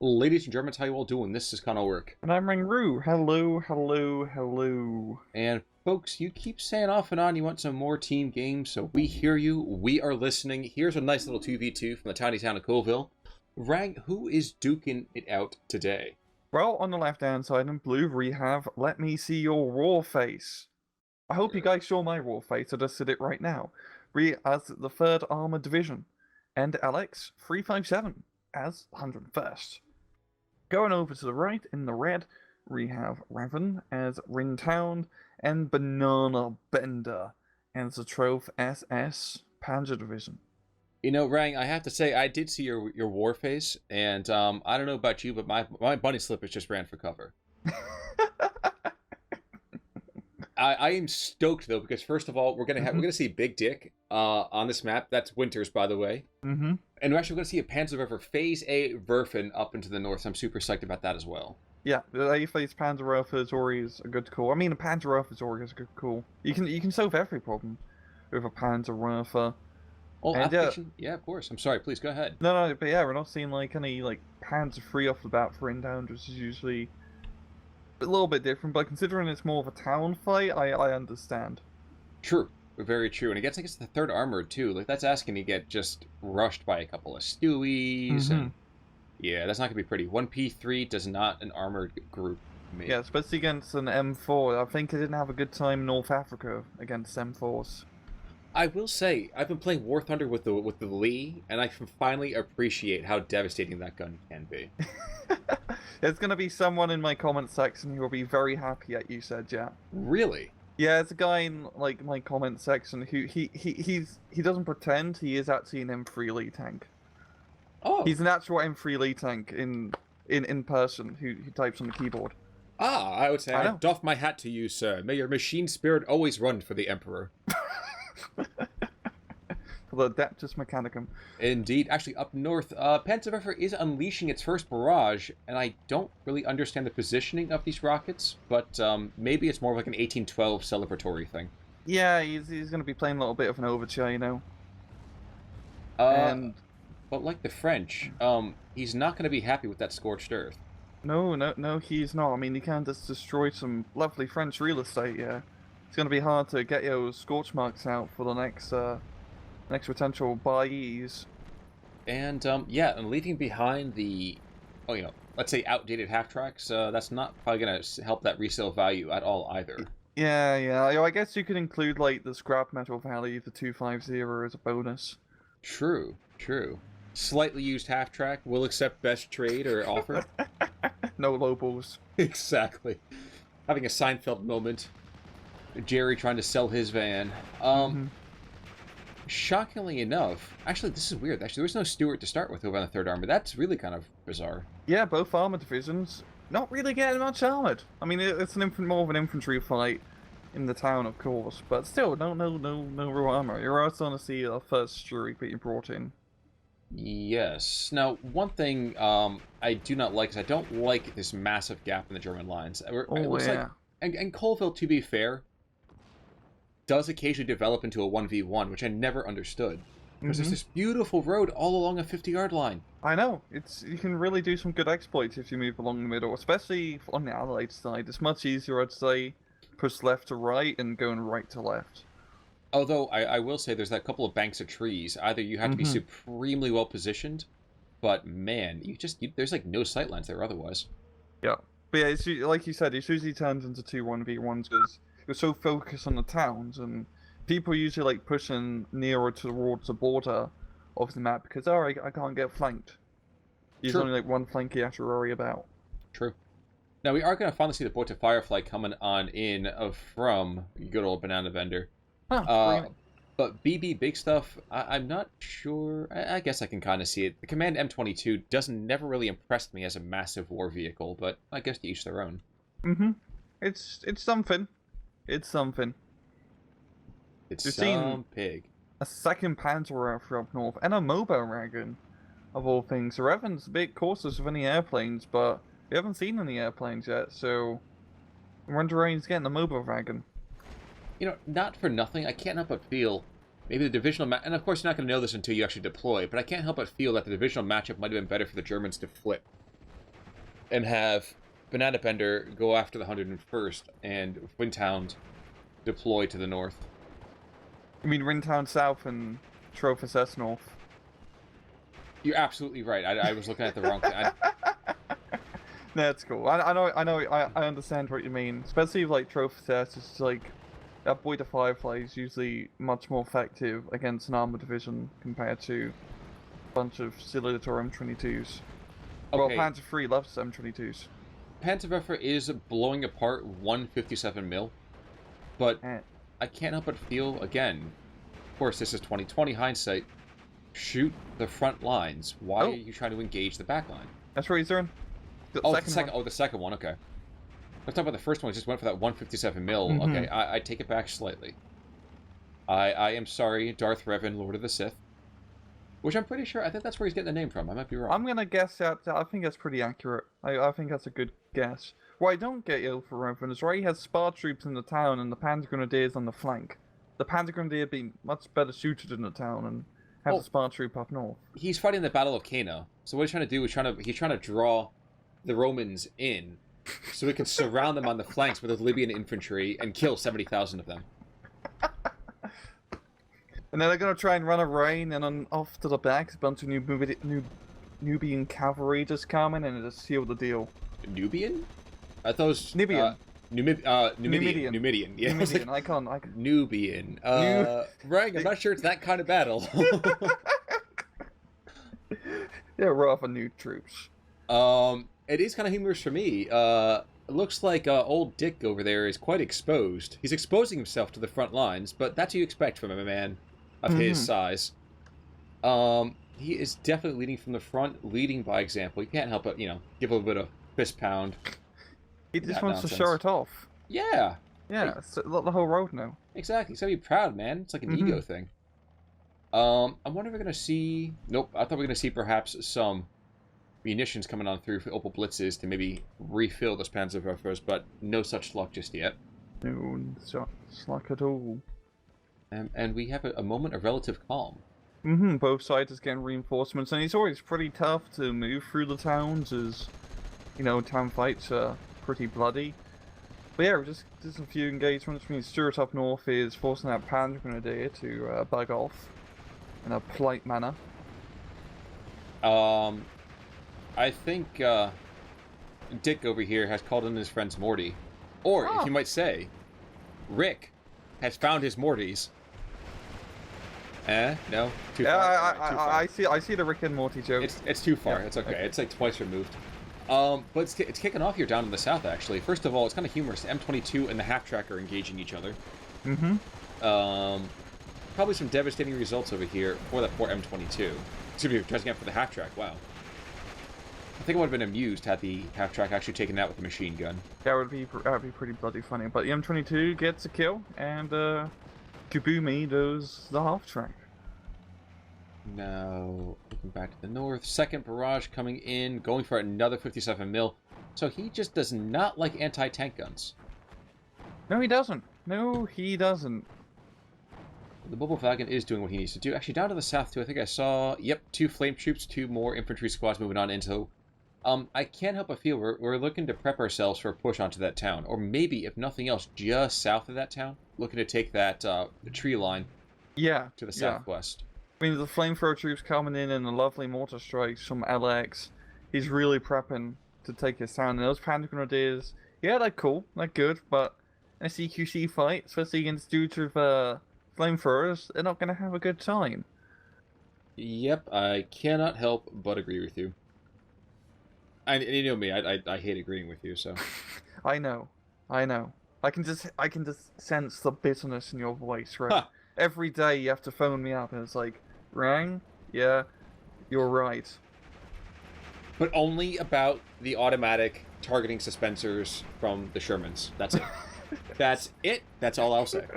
Ladies and Germans, how you all doing? This is Connor Work. And I'm Ringru. Hello, hello, hello. And folks, you keep saying off and on you want some more team games, so we hear you, we are listening. Here's a nice little 2v2 from the tiny town of Colleville. Rang, who is duking it out today? Well, on the left-hand side in blue, we have Let Me See Your Raw Face. I hope you guys saw my raw face, I just did it right now. We as the 3rd Armored Division, and Alex 357 as 101st. Going over to the right, in the red, we have Revan as Ringtown, and Bananabender as the Troph SS Panzer Division. You know, Rang, I have to say, I did see your war face, and I don't know about you, but my bunny slippers just ran for cover. I am stoked though, because first of all, we're gonna see Big Dick on this map. That's Winters, by the way. And we're actually gonna see a Panzerwerfer Phase A Werfen up into the north. So I'm super psyched about that as well. Yeah, the A-Phase Panzerwerfer is always a good call. I mean, a Panzerwerfer is always a good call. You can solve every problem with a Panzerwerfer. Oh, application? Yeah, of course. I'm sorry. Please go ahead. No, but yeah, we're not seeing like any like Panzer III off the bat for Windhund, which is usually a little bit different. But considering it's more of a town fight, I understand. True, very true. And I guess the 3rd Armored too. Like that's asking to get just rushed by a couple of Stewies, and yeah, that's not gonna be pretty. 1P3 does not an armored group make. Yeah, especially against an M4. I think I didn't have a good time in North Africa against M4s. I will say, I've been playing War Thunder with the Lee, and I can finally appreciate how devastating that gun can be. There's gonna be someone in my comment section who will be very happy at you said, yeah. Really? Yeah, there's a guy in like my comment section who he doesn't pretend he is actually an M3 Lee tank. Oh. He's an actual M3 Lee tank in person who types on the keyboard. Ah, I would say I doff my hat to you, sir. May your machine spirit always run for the Emperor. For the Adeptus Mechanicum. Indeed. Actually, up north, Panzerwerfer is unleashing its first barrage, and I don't really understand the positioning of these rockets, but maybe it's more of like an 1812 celebratory thing. Yeah, he's going to be playing a little bit of an overture, you know. But like the French, he's not going to be happy with that scorched earth. No, he's not. I mean, he can just destroy some lovely French real estate, yeah. It's going to be hard to get those scorch marks out for the next potential buyees. And yeah, and leaving behind the, let's say outdated half tracks, that's not probably going to help that resale value at all either. Yeah. I guess you could include like the scrap metal value, the 250 as a bonus. True. Slightly used half track will accept best trade or offer. No low balls. Exactly. Having a Seinfeld moment. Jerry trying to sell his van. Shockingly enough, actually this is weird. Actually, there was no Stewart to start with over on the 3rd Armor. That's really kind of bizarre. Yeah, both armor divisions not really getting much armored. I mean, it's more of an infantry fight in the town, of course, but still, no real armor. You're also going to see the first Stewie being brought in. Yes. Now, one thing I do not like is I don't like this massive gap in the German lines. It looks like, and Colleville, to be fair, does occasionally develop into a 1v1, which I never understood. Because there's this beautiful road all along a 50-yard line. I know. You can really do some good exploits if you move along the middle, especially on the Allied side. It's much easier, I'd say, push left to right and going right to left. Although, I will say there's that couple of banks of trees. Either you have to be supremely well positioned, but man, there's like no sightlines there otherwise. Yeah. But yeah, it's, like you said, it usually turns into 2 1v1s because you're so focused on the towns, and people usually like pushing nearer towards the border of the map because, I can't get flanked. There's only like one flank you have to worry about. True. Now, we are going to finally see the boat to Firefly coming on in from good old bananabender. But BB Big Stuff, I'm not sure. I guess I can kind of see it. The Command M22 never really impressed me as a massive war vehicle, but I guess to each their own. It's something. It's something. It's some pig. A 2nd Panzerwerfer up north, and a Mobo wagon, of all things. So Revan's a bit cautious of any airplanes, but we haven't seen any airplanes yet, so I'm wondering he's getting the Mobo wagon. You know, not for nothing, I can't help but feel maybe the divisional and of course you're not going to know this until you actually deploy, but I can't help but feel that the divisional matchup might have been better for the Germans to flip. and have Bananabender go after the 101st and Windhund deploy to the north. You mean Rintown South and Trophy S North? You're absolutely right. I was looking at the wrong thing. That's cool. I understand what you mean. Especially like Trophy S is like that Boy the Firefly is usually much more effective against an armored division compared to a bunch of silly little M22s. Okay. Well, Panzer III loves M22s. Panzerwerfer is blowing apart 157 mil, but I can't help but feel, again, of course this is 2020 hindsight, shoot the front lines. Why are you trying to engage the back line? That's what he's doing. The second one, okay. Let's talk about the first one, just went for that 157 mil. Mm-hmm. Okay, I take it back slightly. I am sorry, Darth Revan, Lord of the Sith. Which I'm pretty sure, I think that's where he's getting the name from. I might be wrong. I'm gonna guess that, I think that's pretty accurate. I think that's a good guess. What I don't get ill for Revan is where he has spar troops in the town and the Panzer Grenadiers on the flank. The Panzer Grenadier being much better suited in the town and have the spar troop up north. He's fighting the Battle of Cana. So what he's trying to do is he's trying to draw the Romans in so he can surround them on the flanks with his Libyan infantry and kill 70,000 of them. And then they're gonna try and run a rain, and then off to the back, a bunch of Nubian cavalry just coming and just seal the deal. Nubian? I thought it was... Nubian. Numidian. Numidian. Yeah, Numidian. I can't. Nubian. Right, I'm not sure it's that kind of battle. Yeah, rough and new troops. It is kind of humorous for me. It looks like old Dick over there is quite exposed. He's exposing himself to the front lines, but that's what you expect from a man of his size. He is definitely leading from the front, leading by example. You can't help but, give a little bit of fist pound. He just wants to show it off. Yeah. Yeah, it's the whole road now. Exactly. So be proud, man. It's like an ego thing. I wonder if we're going to see... Nope, I thought we were going to see perhaps some munitions coming on through for Opel Blitzes to maybe refill those Panzerwerfers, but no such luck just yet. No such luck at all. And we have a moment of relative calm. Both sides is getting reinforcements, and it's always pretty tough to move through the towns, as, town fights are pretty bloody. But yeah, just a few engagements. Stuart up north is forcing that Panzer Grenadier to bug off in a polite manner. I think Dick over here has called in his friends Morty. Or, if you might say, Rick has found his Mortys. No? Too far? I see the Rick and Morty joke. It's too far. Yeah, it's okay. It's like twice removed. But it's kicking off here down in the south, actually. First of all, it's kind of humorous. M22 and the half-track are engaging each other. Probably some devastating results over here for that poor M22. Excuse me, dressing up for the half-track. Wow. I think I would have been amused had the half-track actually taken out with a machine gun. That would be pretty bloody funny. But the M22 gets a kill, and Kaboomy does the half-track. Now, looking back to the north, second barrage coming in, going for another 57 mil. So he just does not like anti-tank guns. No, he doesn't. No, he doesn't. The Bubble Wagon is doing what he needs to do. Actually, down to the south, too, I think I saw, 2 flame troops, 2 more infantry squads moving on into... I can't help but feel we're looking to prep ourselves for a push onto that town. Or maybe, if nothing else, just south of that town. Looking to take that the tree line to the southwest. I mean, the flamethrower troops coming in and the lovely mortar strikes from LX. He's really prepping to take his town. And those Panzer Grenadiers, yeah, they're cool, they're good, but in a CQC fight, especially against dudes with flamethrowers, they're not going to have a good time. Yep, I cannot help but agree with you. And you know me, I hate agreeing with you, so. I know. I can just sense the bitterness in your voice, right? Huh. Every day you have to phone me up and it's like, Rang? Yeah, you're right. But only about the automatic targeting suspensors from the Shermans. That's it. That's it. That's all I'll say.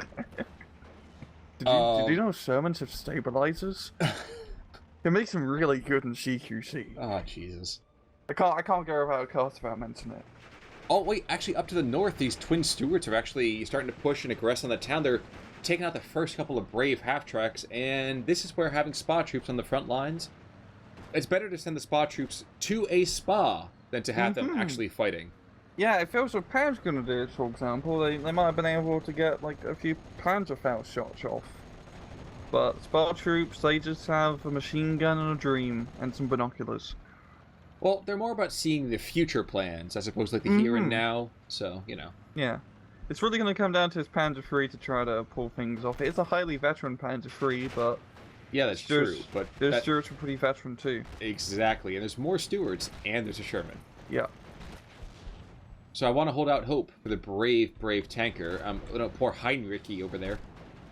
Did you know Shermans have stabilizers? It makes them really good in CQC. Oh, Jesus. I can't go about a cast without mentioning it. Oh, wait, actually, up to the north, these twin Stuarts are actually starting to push and aggress on the town. They're taking out the first couple of brave half-tracks, and this is where having spa troops on the front lines, it's better to send the spa troops to a spa than to have them actually fighting. Yeah, if it was a Panzer Grenadiers, for example, they might have been able to get like a few Panzerfaust shots off. But Spar troops, they just have a machine gun and a dream and some binoculars. Well, they're more about seeing the future plans as opposed to like the here and now. So, you know. Yeah. It's really going to come down to his Panzer III to try to pull things off. It's a highly veteran Panzer III, but... Yeah, that's true, but... Those Stuarts are pretty veteran too. Exactly, and there's more Stuarts, and there's a Sherman. Yeah. So I want to hold out hope for the brave, brave tanker. Poor Heinrichi over there.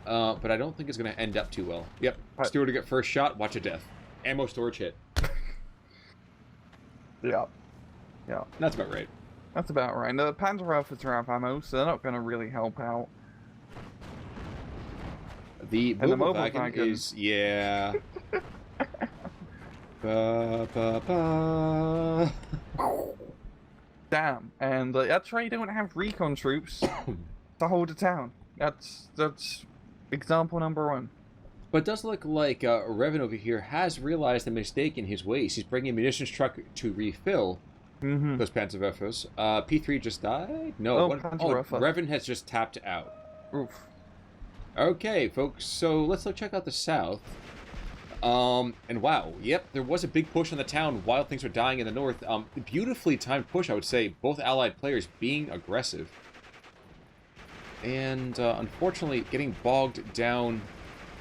But I don't think it's going to end up too well. Yep, Stuart to get first shot, watch a death. Ammo storage hit. Yeah. Yeah. That's about right. That's about right. The Panzerwaffles are out of ammo, so they're not going to really help out. The mobile wagon is... Yeah. Ba, ba, ba. Damn. And that's why you don't have recon troops to hold a town. That's example number 1. But it does look like Revan over here has realized a mistake in his ways. He's bringing a munitions truck to refill those Panzerwaffles. P3 just died? No. Revan has just tapped out. Oof. Okay, folks. So let's check out the south. And wow, yep, there was a big push on the town while things were dying in the north. Beautifully timed push, I would say. Both allied players being aggressive. And unfortunately, getting bogged down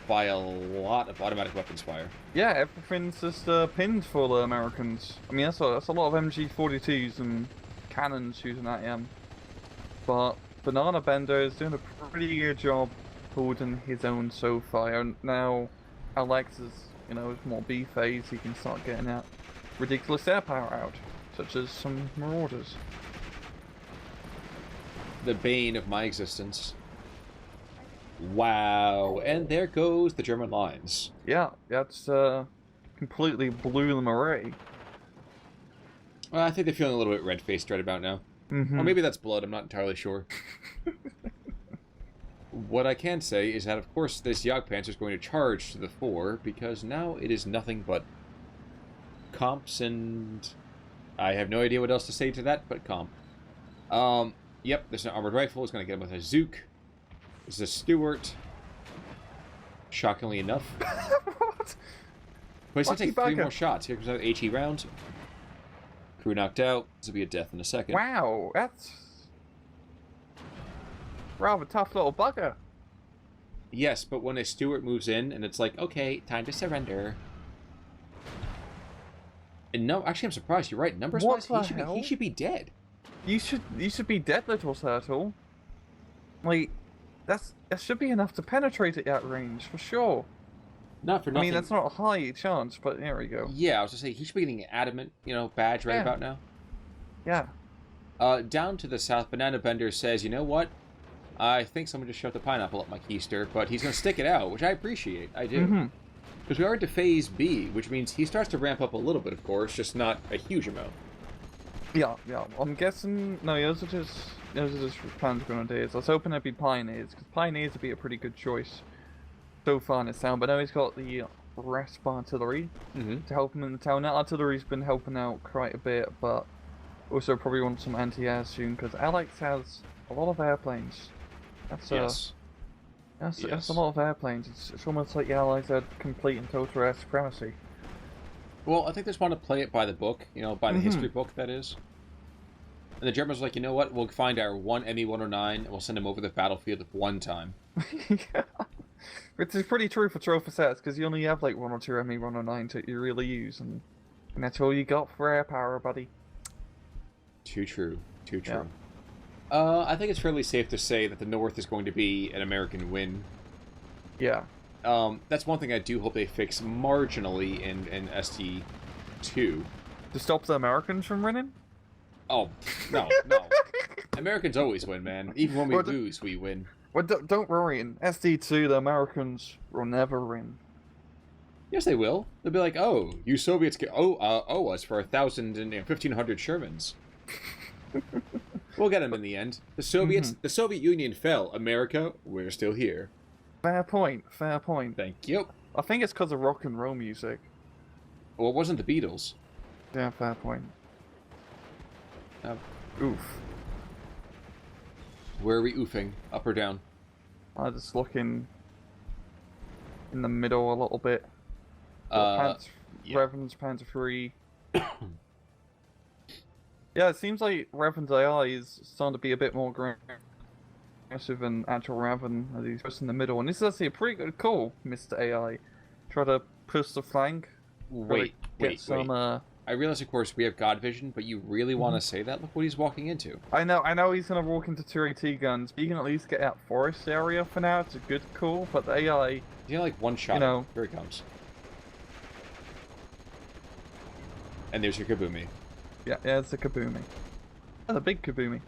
by a lot of automatic weapons fire. Yeah, everything's just pinned for the Americans. I mean, that's a lot of MG42s and cannons shooting at him. But bananabender is doing a pretty good job holding his own so far. And now Alex is, more B phase. He can start getting that ridiculous air power out, such as some Marauders. The bane of my existence. Wow, and there goes the German lines. Yeah, that's completely blew them away. Well, I think they're feeling a little bit red-faced right about now. Or maybe that's blood, I'm not entirely sure. What I can say is that, of course, this Jagdpanzer is going to charge to the fore, because now it is nothing but comps, and I have no idea what else to say to that, but comp. Yep, there's an armored rifle. It's going to get him with a Zook. This is a Stuart. Shockingly enough. What? But he's going to take 3 more shots. Here comes another HE round. Crew knocked out. This will be a death in a second. Wow, that's rather tough little bugger. Yes, but when a Stuart moves in, and it's like, okay, time to surrender. And no, actually, I'm surprised. You're right. Numbers-wise, he should be dead. You should be dead, little turtle. Like, that should be enough to penetrate at that range, for sure. Not for nothing. I mean, that's not a high chance, but there we go. Yeah, I was going to say, he should be getting an adamant, badge right about now. Yeah. Down to the south, bananabender says, you know what? I think someone just shoved a pineapple up my keister, but he's going to stick it out, which I appreciate. I do. Because we are into Phase B, which means he starts to ramp up a little bit, of course, just not a huge amount. Yeah. I'm guessing... No, those are just Panzer Grenadiers. I was hoping they'd be Pioneers, because Pioneers would be a pretty good choice so far in this town. But now he's got the Resp Artillery to help him in the town. That artillery's been helping out quite a bit, but also probably want some anti-air soon, because Alex has a lot of airplanes. That's a lot of airplanes. It's almost like the Allies had complete and total air supremacy. Well, I think they just want to play it by the book, by the history book, that is. And the Germans are like, you know what, we'll find our one ME-109 and we'll send him over the battlefield at one time. Yeah. Which is pretty true for trophy sets, because you only have like 1 or 2 ME-109 that you really use, and that's all you got for air power, buddy. Too true. Yeah. I think it's fairly safe to say that the North is going to be an American win. Yeah. That's one thing I do hope they fix marginally in ST2. To stop the Americans from winning? Oh, no. Americans always win, man. Even when we lose, we win. Well, don't worry. In SD2, the Americans will never win. Yes, they will. They'll be like, oh, you Soviets owe us for 1,000 and 1,500 Shermans. We'll get them in the end. The Soviet Union fell. America, we're still here. Fair point. Thank you. I think it's because of rock and roll music. Well, it wasn't the Beatles. Yeah, fair point. Oof. Where are we oofing? Up or down? I'm just looking in the middle a little bit. Yeah. Revan's Panzer 3. Yeah, it seems like Revan's AI is starting to be a bit more aggressive than actual Revan, as he's just in the middle. And this is actually a pretty good call, Mr. AI. Try to push the flank. Wait. I realize, of course, we have God vision, but you really want to say that? Look what he's walking into. I know he's going to walk into 2 AT guns, but you can at least get out forest area for now. It's a good call, but the AI... You know, like one shot. You know... Here he comes. And there's your Kabumi. Yeah, it's a Kabumi. That's a big Kabumi.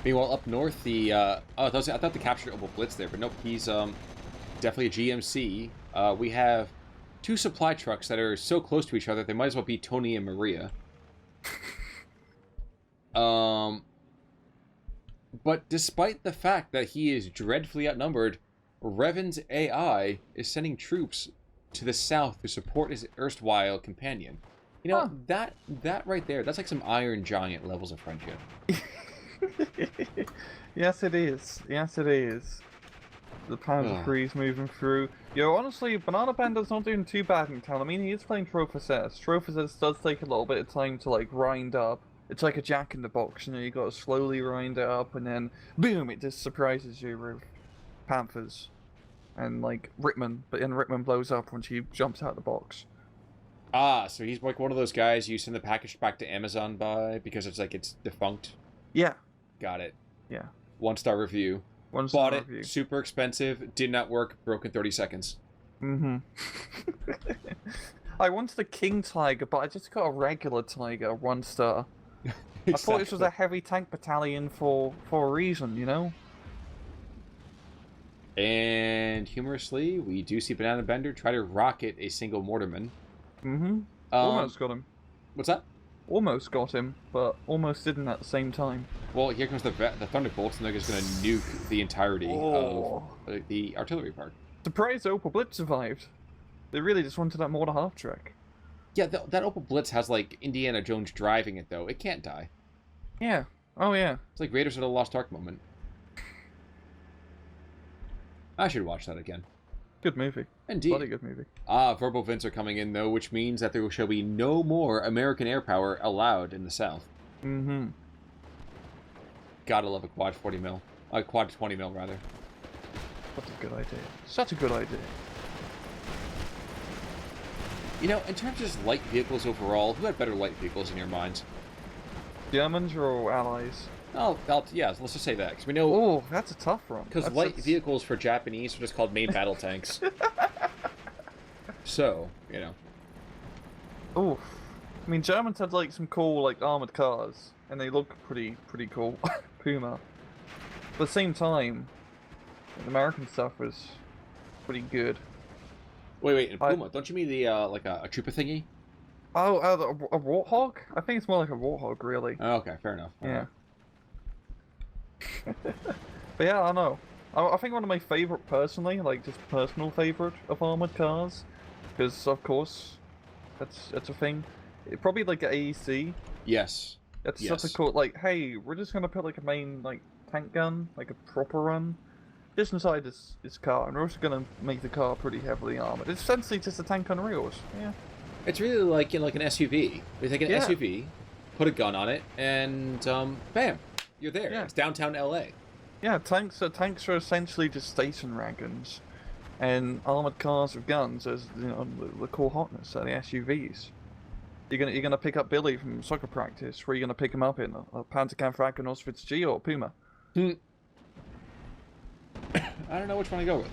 Meanwhile, up north, the I thought the captured Opal Blitz there, but nope, he's definitely a GMC. We have 2 supply trucks that are so close to each other they might as well be Tony and Maria. But despite the fact that he is dreadfully outnumbered, Revan's AI is sending troops to the south to support his erstwhile companion. You know, that right there, that's like some Iron Giant levels of friendship. Yes, it is. Yes, it is. The Panzer 3's moving through. Yo, honestly, Bananabender's not doing too bad in town. I mean, he is playing Trophy SS. Trophy SS does take a little bit of time to, like, grind up. It's like a Jack in the Box, you know, you gotta slowly grind it up, and then, boom, it just surprises you with Panthers. And, like, Rittman, but then Rittman blows up when she jumps out of the box. Ah, so he's like one of those guys you send the package back to Amazon by because it's like it's defunct? Yeah. Got it. Yeah. 1-star review. One-star Bought it, super expensive, did not work, broke in 30 seconds. Mm-hmm. I wanted a King Tiger, but I just got a regular Tiger, 1-star. Exactly. I thought this was a heavy tank battalion for a reason, you know? And humorously, we do see Bananabender try to rocket a single mortarman. Mm-hmm. Almost got him. What's that? Almost got him, but almost didn't at the same time. Well, here comes the Thunderbolts, and they're just going to nuke the entirety of the artillery park. Surprised Opal Blitz survived. They really just wanted that mortar half track. Yeah, that Opal Blitz has, like, Indiana Jones driving it, though. It can't die. Yeah. Oh, yeah. It's like Raiders of the Lost Ark moment. I should watch that again. Good movie. Indeed. Bloody good movie. Verbal Vints are coming in, though, which means that there shall be no more American air power allowed in the South. Mm-hmm. Gotta love a quad 40 mil. Quad 20 mil, rather. What a good idea. Such a good idea. You know, in terms of just light vehicles overall, who had better light vehicles in your minds? Germans or Allies? Oh, yeah, let's just say that, because we know... Oh, that's a tough one. Because light vehicles for Japanese are just called main battle tanks. So, you know. Oh, I mean, Germans had, like, some cool, like, armored cars, and they look pretty cool. Puma. But at the same time, the American stuff was pretty good. Wait, and Puma, don't you mean the, like, a trooper thingy? Oh, a Warthog? I think it's more like a Warthog, really. Oh, okay, fair enough. Yeah. But yeah, I don't know. I think one of my favourite, personally, like just personal favourite of armoured cars, because of course, that's a thing. It probably like an AEC. Yes. It's such a cool, like, hey, we're just gonna put like a main like tank gun, like a proper run, just inside this car, and we're also gonna make the car pretty heavily armoured. It's essentially just a tank on wheels. Yeah. It's really like an SUV. We take an SUV, put a gun on it, and bam, you're there. Yeah. It's downtown LA. Yeah, tanks are essentially just station wagons, and armored cars with guns as you know the core hotness are the SUVs. You're gonna pick up Billy from soccer practice. Where are you gonna pick him up in a Panzerkampfwagen Auschwitz G or Puma? I don't know which one to go with.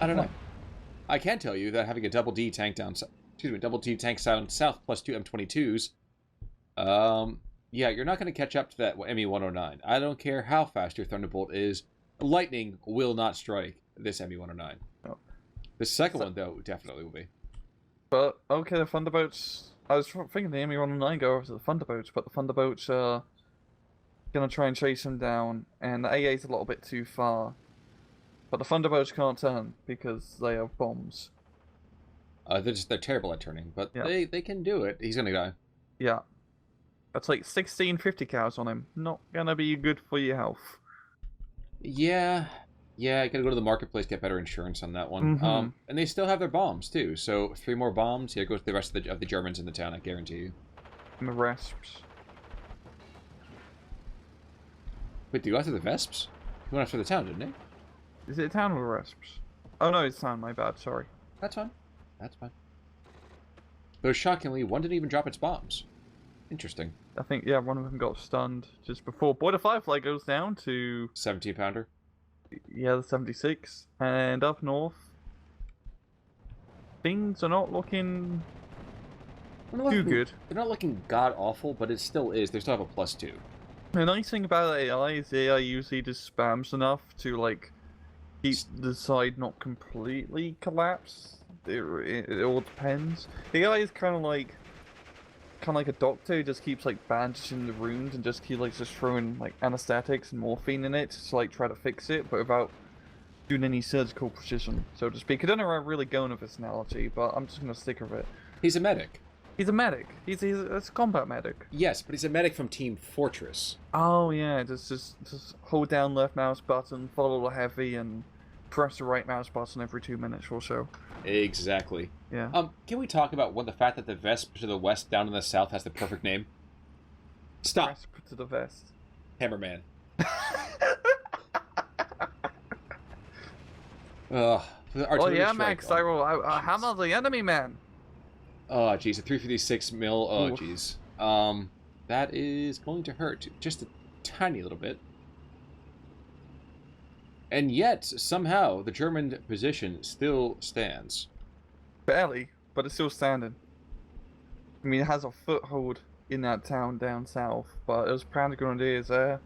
I don't know. I can tell you that having a double D tank down south plus 2 M22s, yeah, you're not going to catch up to that ME-109. I don't care how fast your Thunderbolt is. Lightning will not strike this ME-109. No. The second one, though, definitely will be. But, okay, the Thunderbolts... I was thinking the ME-109 go over to the Thunderbolts, but the Thunderbolts are going to try and chase him down, and the AA is a little bit too far. But the Thunderbolts can't turn, because they have bombs. They're terrible at turning, but Yeah. they can do it. He's gonna die. Yeah. That's like 16 50 cows on him. Not gonna be good for your health. Yeah. Yeah, I gotta go to the marketplace, get better insurance on that one. Mm-hmm. And they still have their bombs, too. So 3 more bombs. Here goes the rest of the Germans in the town, I guarantee you. And the Resps. Wait, do you go after the Vesps? He went after the town, didn't he? Is it a town with Resps? Oh no, it's town, my bad, sorry. That's fine. That's fine. Though shockingly, one didn't even drop its bombs. Interesting. I think, yeah, one of them got stunned just before. Boy, the Firefly goes down to... 17-pounder. Yeah, the 76. And up north, things are not looking too good. They're not looking god-awful, but it still is. They still have a +2. The nice thing about AI is the AI usually just spams enough to, like, keep the side not completely collapse. It all depends. The AI is kind of like a doctor who just keeps like bandaging the wound and just throwing like anesthetics and morphine in it to like try to fix it, but without doing any surgical precision, so to speak. I don't know where I'm really going with this analogy, but I'm just gonna stick with it. He's a medic. He's a medic. He's a combat medic. Yes, but he's a medic from Team Fortress. Oh yeah, just hold down left mouse button, follow the heavy, and press the right mouse button every 2 minutes or so. Exactly. Yeah. Can we talk about the fact that the Vesp to the west, down in the south, has the perfect name? Stop. Vesp to the vest. Hammerman. Ugh. Oh yeah, Max. I will hammer the enemy man. Oh jeez, a 356 mil. Oh Oof. jeez. That is going to hurt just a tiny little bit. And yet, somehow, the German position still stands. Barely, but it's still standing. I mean, it has a foothold in that town down south, but those Panda Grenadiers there,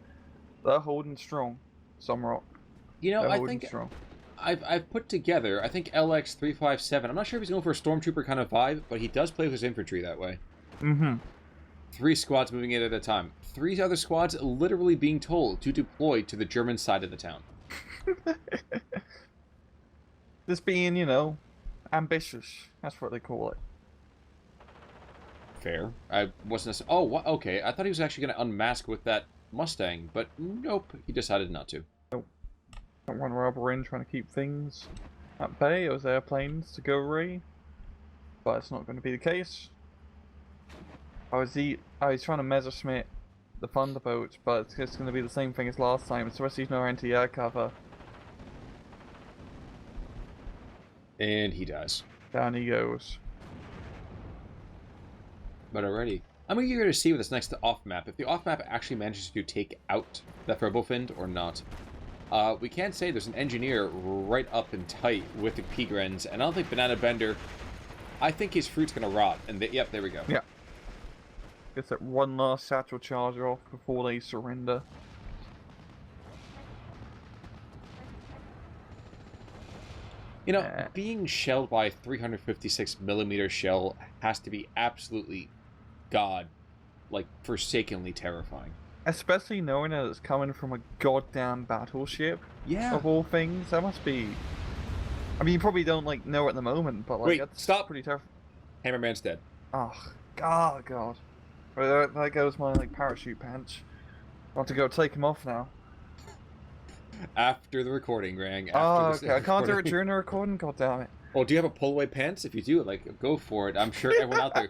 they're holding strong. Some rock. You know, They're I holding think strong. I've put together, I think LX357. I'm not sure if he's going for a stormtrooper kind of vibe, but he does play with his infantry that way. Mm-hmm. 3 squads moving in at a time. 3 other squads literally being told to deploy to the German side of the town. This being, you know, ambitious. That's what they call it. Fair. I wasn't... Oh, what? Okay. I thought he was actually going to unmask with that Mustang, but nope. He decided not to. Nope. Don't run rubber in trying to keep things at bay. Those airplanes to go away. But it's not going to be the case. I was trying to Messerschmitt the Thunderbolt, but it's just going to be the same thing as last time. It's received no anti-air cover. And he dies. Down he goes. But already. I'm eager to see what this next off-map, if the off-map actually manages to take out that Verbofind or not. We can say there's an engineer right up and tight with the Pigrens, and I don't think bananabender... I think his fruit's going to rot. And yep, there we go. Yeah. Gets that one last satchel charger off before they surrender. You know, being shelled by a 356mm shell has to be absolutely forsakenly terrifying. Especially knowing that it's coming from a goddamn battleship. Yeah. Of all things, that must be... I mean, you probably don't, like, know at the moment, but, like, wait, that's stop. Pretty terrifying. Hammerman's dead. Oh, God. Well, there goes my, like, parachute pants. I want to go take him off now. After the recording, Rang. Oh, okay. I can't do it during the recording. God damn it. Oh, do you have a pull-away pants? If you do, go for it. I'm sure everyone out there,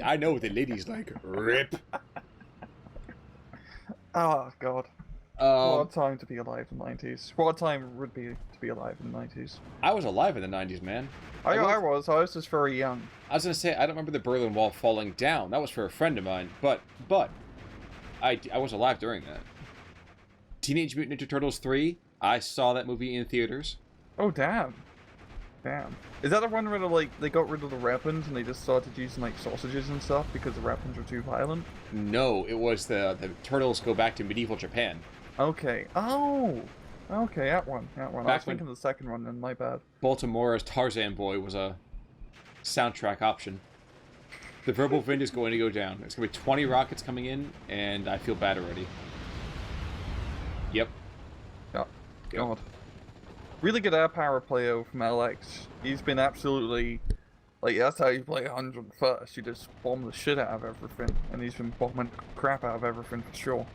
I know what the ladies like. Rip. Oh, God. What a time to be alive in the 90s. What a time would be to be alive in the 90s. I was alive in the 90s, man. I was just very young. I was going to say, I don't remember the Berlin Wall falling down. That was for a friend of mine. But I was alive during that. Teenage Mutant Ninja Turtles 3, I saw that movie in theaters. Oh, damn. Damn. Is that the one where they got rid of the weapons and they just started using like sausages and stuff because the weapons were too violent? No, it was the Turtles go back to medieval Japan. Okay. Oh! Okay, that one. I was thinking of the second one, then my bad. Baltimore's Tarzan Boy was a soundtrack option. The Verbofind is going to go down. It's going to be 20 rockets coming in, and I feel bad already. Yep. Yeah. God. Really good air power play from LX. He's been absolutely Like, that's how you play 100 first. You just bomb the shit out of everything. And he's been bombing crap out of everything for sure.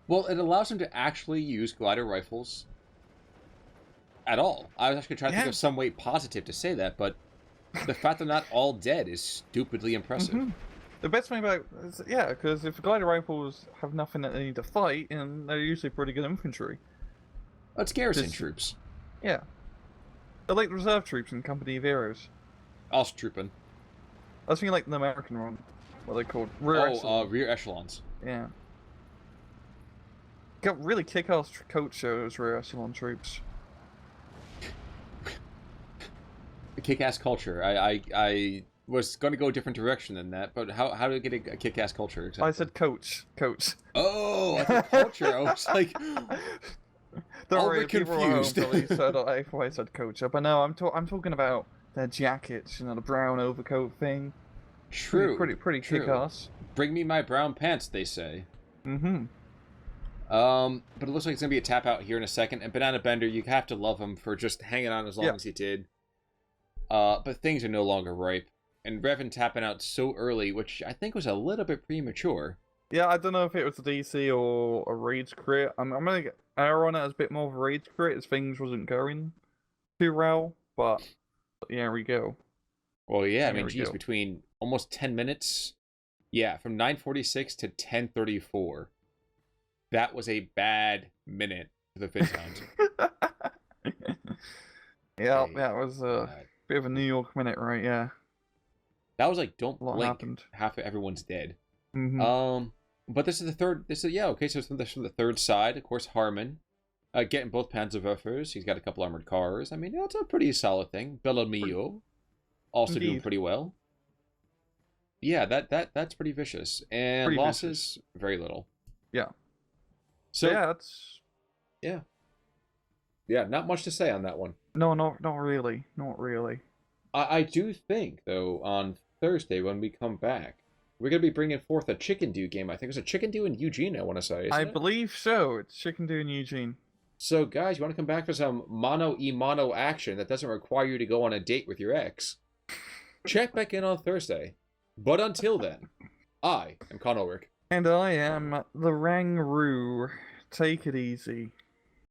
Well, it allows him to actually use glider rifles at all. I was actually trying to think of some way positive to say that, but the fact they're not all dead is stupidly impressive. Mm-hmm. The best thing about it is, yeah, because if glider rifles have nothing that they need to fight, and they're usually pretty good infantry. That's garrison troops. Yeah. They're like reserve troops in Company of Heroes. Also trooping. I was thinking like the American one. What are they called? Rear echelon. Rear echelons. Yeah. Got really kick-ass coat shows, rear echelon troops. Kick-ass culture. I was going to go a different direction than that, but how do you get a kick-ass culture exactly? I said coach. Coach. Oh, I thought culture. I was like... Don't worry, confused. I said coach. But no, I'm talking about their jackets, the brown overcoat thing. True. Pretty kick-ass. Bring me my brown pants, they say. Mm-hmm. But it looks like it's gonna be a tap out here in a second. And bananabender, you have to love him for just hanging on as long as he did. But things are no longer ripe. And Revan tapping out so early, which I think was a little bit premature. Yeah, I don't know if it was a DC or a rage crit. I'm gonna get error on it as a bit more of a rage crit as things wasn't going too well, but yeah, we go. Well, yeah, I mean, geez, between almost 10 minutes, yeah, from 9:46 to 10:34, that was a bad minute for the Windhund. Yeah, that was a bit of a New York minute, right? Yeah. That was like, don't blink, half of everyone's dead. Mm-hmm. But this is the third. Okay. So this from the third side, of course, Harmon, getting both Panzerwerfers. He's got a couple armored cars. I mean, that's a pretty solid thing. Bellomio, also doing pretty well. Yeah, that's pretty vicious. And pretty losses, vicious. Very little. Yeah. So yeah, that's yeah, not much to say on that one. No, not really. Not really. I do think though on Thursday when we come back, we're going to be bringing forth a Chicken Dew game. I think it's a Chicken Dew in Eugene, I want to say. I believe so. It's Chicken Dew in Eugene. So, guys, you want to come back for some mono action that doesn't require you to go on a date with your ex? Check back in on Thursday. But until then, I am Con Ulrich. And I am the Rangaroo. Take it easy.